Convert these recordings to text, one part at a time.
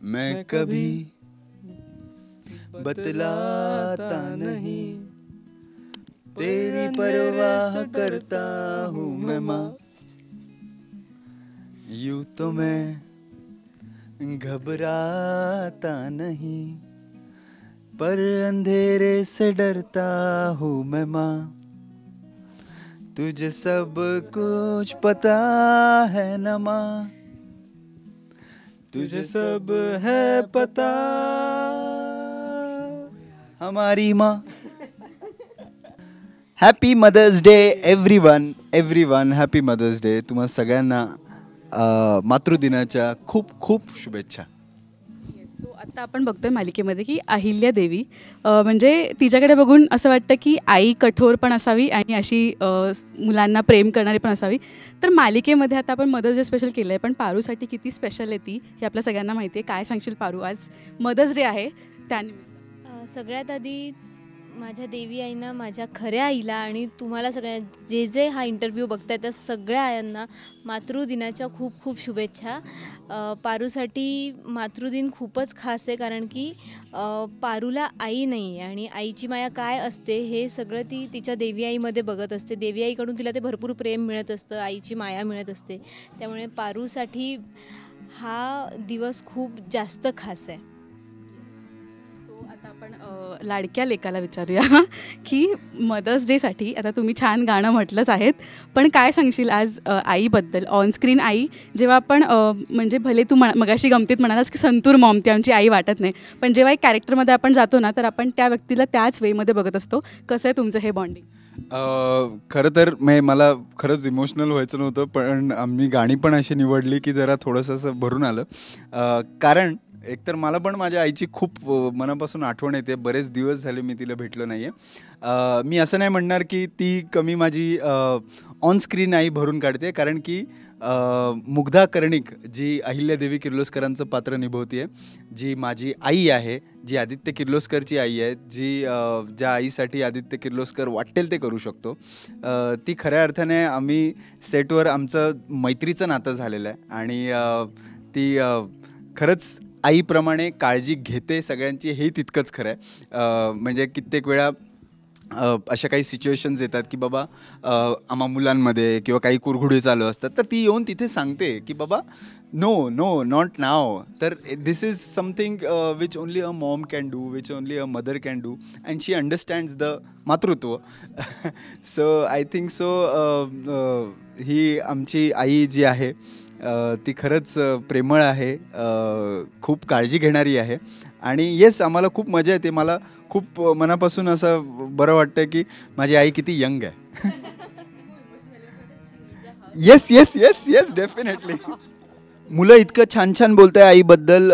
मैं कभी बतलाता नहीं, तेरी परवाह करता हूँ मैं माँ। यूं तो मैं घबराता नहीं, पर अंधेरे से डरता हूँ मैं माँ। तुझे सब कुछ पता है न माँ, तुझे सब है पता हमारी माँ। Happy Mother's Day everyone, everyone happy Mother's Day. तुम्हा सगळ्यांना मातृदिनाच्या खूप खूप शुभेच्छा. सो आता आपण बघतोय मालिकेमध्ये की अहिल्या देवी म्हणजे तिच्याकडे बघून असं वाटतं की आई कठोर पण असावी आणि अशी मुलांना प्रेम करणारी पण असावी. तर मालिकेमध्ये आता आपण मदर्स डे स्पेशल केलं आहे, पण पारूसाठी किती स्पेशल आहे ती हे आपल्या सगळ्यांना माहिती आहे. काय सांगशील पारू, आज मदर्स डे आहे त्यानिमित्त? सगळ्यात आधी माझ्या देवी आईंना, माझ्या खऱ्या आईला आणि तुम्हाला सगळ्या जे जे हा इंटरव्ह्यू बघताय त्या सगळ्या आयांना मातृदिनाच्या खूप खूप शुभेच्छा. पारूसाठी मातृदिन खूपच खास आहे, कारण की पारूला आई नाही आहे आणि आईची माया काय असते हे सगळं ती तिच्या देवी आईमध्ये बघत असते. देवी आईकडून तिला ते भरपूर प्रेम मिळत असतं, आईची माया मिळत असते. त्यामुळे पारूसाठी हा दिवस खूप जास्त खास आहे. आता आपण लाडक्या लेकाला विचारूया की मदर्स डेसाठी आता तुम्ही छान गाणं म्हटलंच आहेत, पण काय सांगशील आज आईबद्दल, ऑनस्क्रीन आई. जेव्हा आपण म्हणजे भले तू मगाशी गमतीत म्हणालास की संतूर मॉम ती आमची आई वाटत नाही, पण जेव्हा एक कॅरेक्टरमध्ये आपण जातो ना तर आपण त्या व्यक्तीला त्याच वेमध्ये बघत असतो. कसं आहे तुमचं हे बॉन्डिंग? खरं तर मला खरंच इमोशनल व्हायचं नव्हतं, पण आम्ही गाणी पण अशी निवडली की जरा थोडंसं असं भरून आलं. कारण एकतर मला पण माझ्या आईची खूप मनापासून आठवण येते. बरेच दिवस झाले मी तिला भेटलो नाही आहे. मी असं नाही म्हणणार की ती कमी माझी ऑनस्क्रीन आई भरून काढते, कारण की मुग्धा कर्णिक जी अहिल्यादेवी किर्लोस्करांचं पात्र निभवते, जी माझी आई आहे, जी आदित्य किर्लोस्करची आई आहे, जी ज्या आईसाठी आदित्य किर्लोस्कर वाटेल ते करू शकतो, ती खऱ्या अर्थाने आम्ही सेटवर आमचं मैत्रीचं नातं झालेलं आहे. आणि ती खरंच आईप्रमाणे काळजी घेते सगळ्यांची, हे तितकंच खरं आहे. म्हणजे कित्येक वेळा अशा काही सिच्युएशन्स येतात की बाबा आम्हा मुलांमध्ये किंवा काही कुरघुडे चालू असतात, तर ती येऊन तिथे सांगते की बाबा नो नो नॉट नाव. तर this is something which only a mom can do, which only a mother can do, and she understands the मातृत्व. सो आय थिंक सो ही आमची आई जी आहे ती खरंच प्रेमळ आहे, खूप काळजी घेणारी आहे. आणि येस, आम्हाला खूप मजा येते. मला खूप मनापासून असं बरं वाटतं की माझी आई किती यंग आहे. Yes yes yes yes definitely. मुलं इतकं छान छान बोलत आहे आईबद्दल,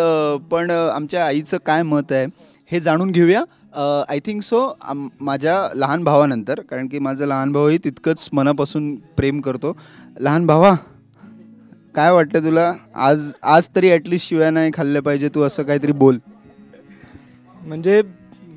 पण आमच्या आईचं काय मत आहे हे जाणून घेऊया. आय थिंक सो माझ्या लहान भावानंतर, कारण की माझा लहान भाऊही तितकंच मनापासून प्रेम करतो. लहान भावा, काय वाटतं तुला? आज तरी ॲटलिस्ट शिव्या नाही खाल्ल्या पाहिजे, तू असं काहीतरी बोल. म्हणजे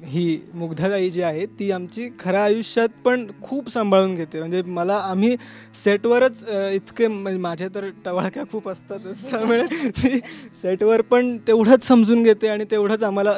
ही मुग्धाताई जी आहे ती आमची खऱ्या आयुष्यात पण खूप सांभाळून घेते. म्हणजे आम्ही सेटवरच इतके, म्हणजे माझ्या तर टवाळक्या खूप असतातच, त्यामुळे सेटवर पण तेवढंच समजून घेते आणि तेवढंच आम्हाला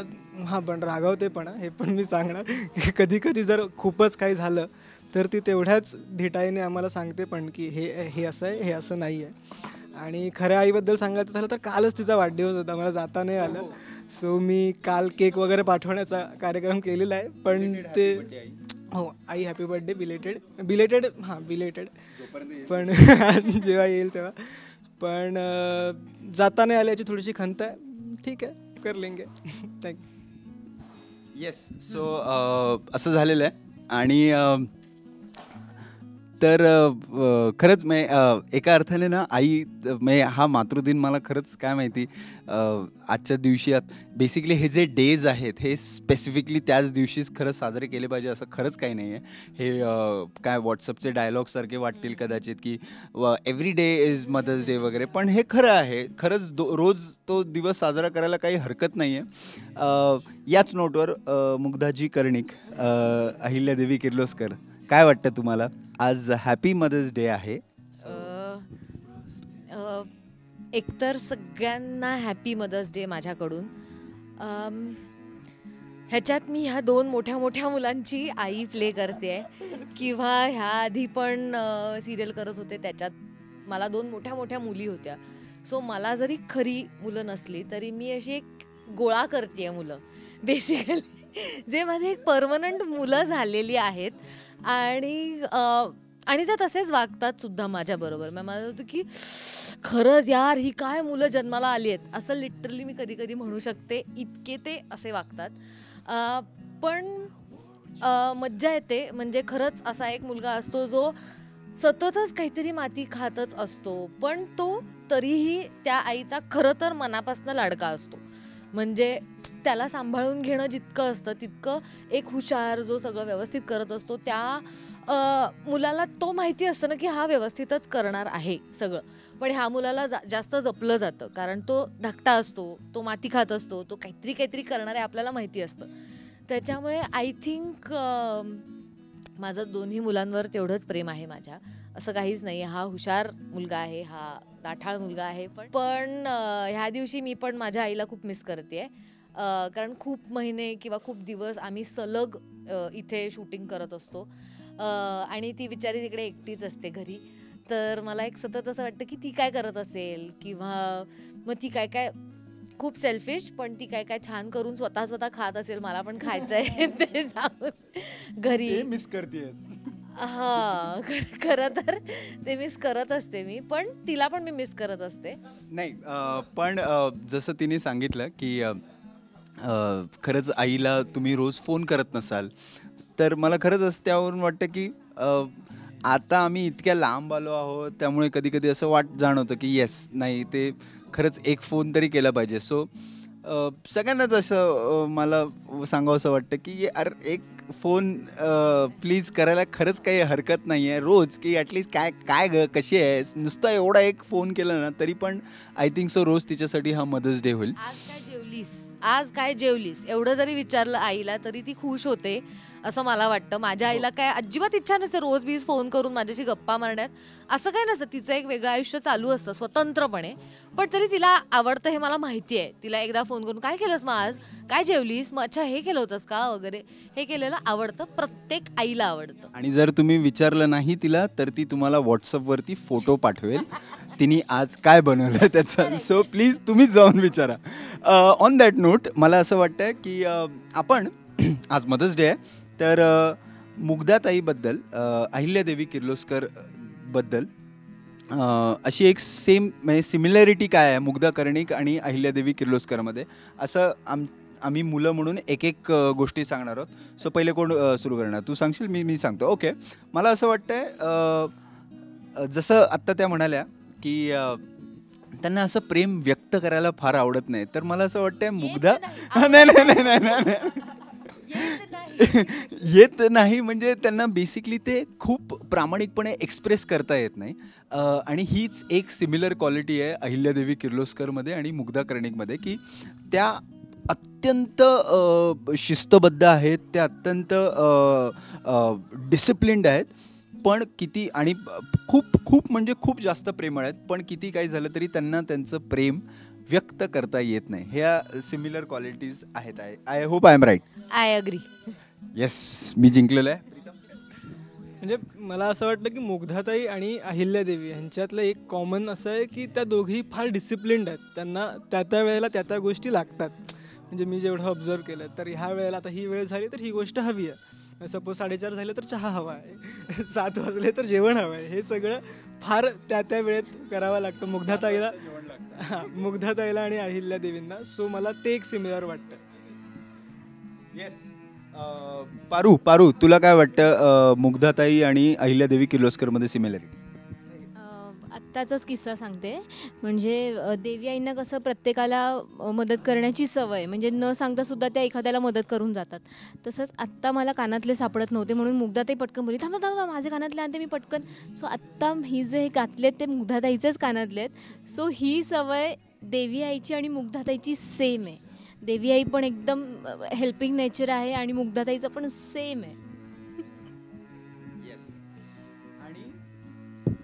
पण रागावते पण, हे पण मी सांगणार. कधी कधी जर खूपच काही झालं तर ती तेवढ्याच धिटाईने आम्हाला सांगते पण की हे असं आहे, हे असं नाही आहे. आणि खऱ्या आईबद्दल सांगायचं झालं तर कालच तिचा वाढदिवस होता, मला जाता नाही आलं. सो मी काल केक वगैरे पाठवण्याचा कार्यक्रम केलेला आहे, पण ते हो, आई हॅपी बर्थडे बिलेटेड बिलेटेड पण जेव्हा येईल तेव्हा. पण जाता नाही आल्याची थोडीशी खंत आहे. ठीक आहे, कर लेंगे. थँक्यू. येस, सो असं झालेलं आहे. आणि तर खरंच एका अर्थाने ना आई हा मातृदिन मला खरंच काय माहिती, आजच्या दिवशी बेसिकली हे जे डेज आहेत हे स्पेसिफिकली त्याच दिवशीच खरंच साजरे केले पाहिजे असं खरंच काही नाही आहे. हे काय व्हॉट्सअपचे डायलॉगसारखे वाटतील कदाचित की every day is Mother's Day वगैरे, पण हे खरं आहे. खरंच रोज तो दिवस साजरा करायला काही हरकत नाही आहे. याच नोटवर मुग्धाजी कर्णिक, अहिल्यादेवी किर्लोस्कर, काय वाटतं तुम्हाला? आज हॅपी मदर्स डे आहे. एकतर सगळ्यांना हॅपी मदर्स डे माझ्याकडून. ह्याच्यात मी ह्या 2 मोठ्या मोठ्या मुलांची आई प्ले करते आहे, किंवा ह्या आधी पण सिरियल करत होते त्याच्यात मला 2 मोठ्या मोठ्या मुली होत्या. सो मला जरी खरी मुलं नसली तरी मी अशी एक गोळा करते मुलं बेसिकली, जे माझे एक परमनंट मुलं झालेली आहेत. आणि ते तसेच वागतात सुद्धा माझ्याबरोबर. मग मला होतं की खरंच यार ही काय मुलं जन्माला आली आहेत असं लिटरली मी कधी कधी म्हणू शकते, इतके ते असे वागतात. पण मज्जा येते. म्हणजे खरंच असा एक मुलगा असतो जो सततच काहीतरी माती खातच असतो, पण तो तरीही त्या आईचा खरं तर मनापासून लाडका असतो. म्हणजे त्याला सांभाळून घेणं जितकं असतं तितकं एक हुशार जो सगळं व्यवस्थित करत असतो त्या मुलाला तो माहिती असतं ना की हा व्यवस्थितच करणार आहे सगळं. पण ह्या मुलाला जास्त जपलं जातं कारण तो धाकटा असतो, तो माती खात असतो, तो काहीतरी करणार आहे आपल्याला माहिती असतं. त्याच्यामुळे आय थिंक माझं दोन्ही मुलांवर तेवढंच प्रेम आहे माझ्या. असं काहीच नाही हा हुशार मुलगा आहे, हा गाठाळ मुलगा आहे. पण ह्या दिवशी मी पण माझ्या आईला खूप मिस करते. कारण खूप महिने किंवा खूप दिवस आम्ही सलग इथे शूटिंग करत असतो आणि ती बिचारी तिकडे एकटीच असते घरी. तर मला एक सतत असं वाटतं की ती काय करत असेल, किंवा मग ती काय काय खूप सेल्फिश, पण ती काय काय छान करून स्वतः खात असेल. मला पण खायचं आहे ते जाऊन घरी मिस करतेस. हां, खरं तर ते मिस करत असते मी, पण तिला पण मी मिस करत असते. नाही पण जसं तिने सांगितलं की खरंच आईला तुम्ही रोज फोन करत नसाल, तर मला खरंच असं त्यावरून वाटतं की आता आम्ही इतक्या लांब आलो आहोत त्यामुळे कधी कधी असं जाणवतं की येस नाही ते खरंच एक फोन तरी केला पाहिजे. सो सगळ्यांनाच असं मला सांगावं असं वाटतं की अरे एक फोन प्लीज करायला खरंच काही हरकत नाही आहे रोज, की ॲटलिस्ट काय ग कशी आहेस, नुसता एवढा एक फोन केला ना तरी पण आय थिंक सो रोज तिच्यासाठी हा मदर्स डे होईल. आज काय जेवलीस एवढं जरी विचारलं आईला तरी ती खुश होते असं मला वाटतं. माझ्या आईला काय अजिबात इच्छा नसते रोज बीज फोन करून माझ्याशी गप्पा मारण्यात, असं काय नसतं. तिचं एक वेगळं आयुष्य चालू असतं स्वतंत्रपणे, पण तरी तिला आवडतं हे मला माहिती आहे. तिला एकदा फोन करून काय केलंस मग आज, काय जेवलीस मग, अच्छा हे केलं होतंस का वगैरे, हे केलेलं आवडतं. प्रत्येक आईला आवडतं. आणि जर तुम्ही विचारलं नाही तिला तर ती तुम्हाला व्हॉट्सअपवरती फोटो पाठवेल तिने आज काय बनवलं त्याचा. सो प्लीज तुम्हीच जाऊन विचारा. ऑन दॅट नोट मला असं वाटतं की आपण आज मदर्स डे आहे तर मुग्धाताईबद्दल अहिल्यादेवी किर्लोस्कर बद्दल अशी एक म्हणजे सिमिलॅरिटी काय आहे मुग्धा कर्णिक आणि अहिल्यादेवी किर्लोस्करमध्ये, असं आम्ही मुलं म्हणून एक गोष्टी सांगणार आहोत. सो पहिले कोण सुरू करणार, तू सांगशील मी सांगतो. ओके. मला असं वाटतंय जसं आत्ता त्या म्हणाल्या की त्यांना असं प्रेम व्यक्त करायला फार आवडत नाही, तर मला असं वाटतंय मुग्धा नाही येत नाही म्हणजे त्यांना बेसिकली ते खूप प्रामाणिकपणे एक्सप्रेस करता येत नाही. आणि हीच एक सिमिलर क्वालिटी आहे अहिल्यादेवी किर्लोस्करमध्ये आणि मुग्धा कर्णिकमध्ये, की त्या अत्यंत शिस्तबद्ध आहेत, त्या अत्यंत डिसिप्लिन्ड आहेत, पण किती आणि खूप म्हणजे खूप जास्त प्रेमळ आहेत. पण किती काही झालं तरी त्यांना त्यांचं प्रेम व्यक्त करता येत नाही. ह्या सिमिलर क्वालिटीज आहेत. I hope I am right. I agree. Yes, मी जिंकलेलो आहे. म्हणजे मला असं वाटलं की मुग्धाताई आणि अहिल्यादेवी यांच्यातलं एक कॉमन असं आहे की त्या दोघी फार डिसिप्लिन्ड आहेत. त्यांना त्या वेळेला त्या गोष्टी लागतात. म्हणजे मी जेवढं ऑब्झर्व केलं तर ह्या वेळेला आता ही वेळ झाली तर ही गोष्ट हवी आहे. सपोज 4:30 झाले तर चहा हवा आहे, 7 वाजले तर जेवण हवं आहे. हे सगळं फार त्या वेळेत करावं लागतं मुग्धाताईला आणि अहिल्यादेवींना. सो मला ते एक सिमिलर वाटतं. येस. पारू तुला काय वाटतं मुग्धाताई आणि अहिल्यादेवी किर्लोस्करमध्ये सिमिलरिटी? आत्ताचाच किस्सा सांगते. म्हणजे देवी आईंना कसं प्रत्येकाला मदत करण्याची सवय, म्हणजे न सांगता सुद्धा त्या एखाद्याला मदत करून जातात. तसंच आत्ता मला कानातले सापडत नव्हते म्हणून मुग्धाताई पटकन बोलली थांबा माझे कानातले आणते मी पटकन. सो आत्ता ही जे घातले आहेत ते मुग्धाताईचेच कानातले आहेत. सो ही सवय देवी आईची आणि मुग्धाताईची सेम आहे. देवी आई पण एकदम हेल्पिंग नेचर आहे आणि मुग्धाताईचं पण सेम आहे.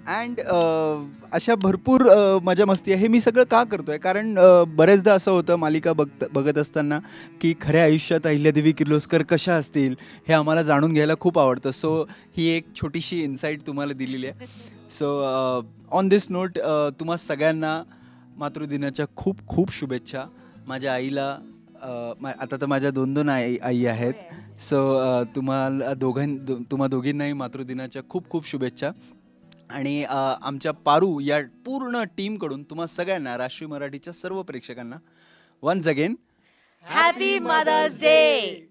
अँड अशा भरपूर मजा मस्ती आहे. हे मी सगळं का करतोय कारण बरेचदा असं होतं मालिका बघत असताना की खऱ्या आयुष्यात अहिल्यादेवी किर्लोस्कर कशा असतील हे आम्हाला जाणून घ्यायला खूप आवडतं. सो ही एक छोटीशी इन्साईट तुम्हाला दिलेली आहे. सो ऑन दिस नोट तुम्हा सगळ्यांना मातृदिनाच्या खूप खूप शुभेच्छा. माझ्या आईला आता तर माझ्या 2 आई आहेत. सो तुम्हा दोघींनाही मातृदिनाच्या खूप खूप शुभेच्छा. आणि आमच्या पारू या पूर्ण टीमकडून तुम्हा सगळ्यांना राष्ट्रीय मराठीच्या सर्व प्रेक्षकांना once again happy Mother's day.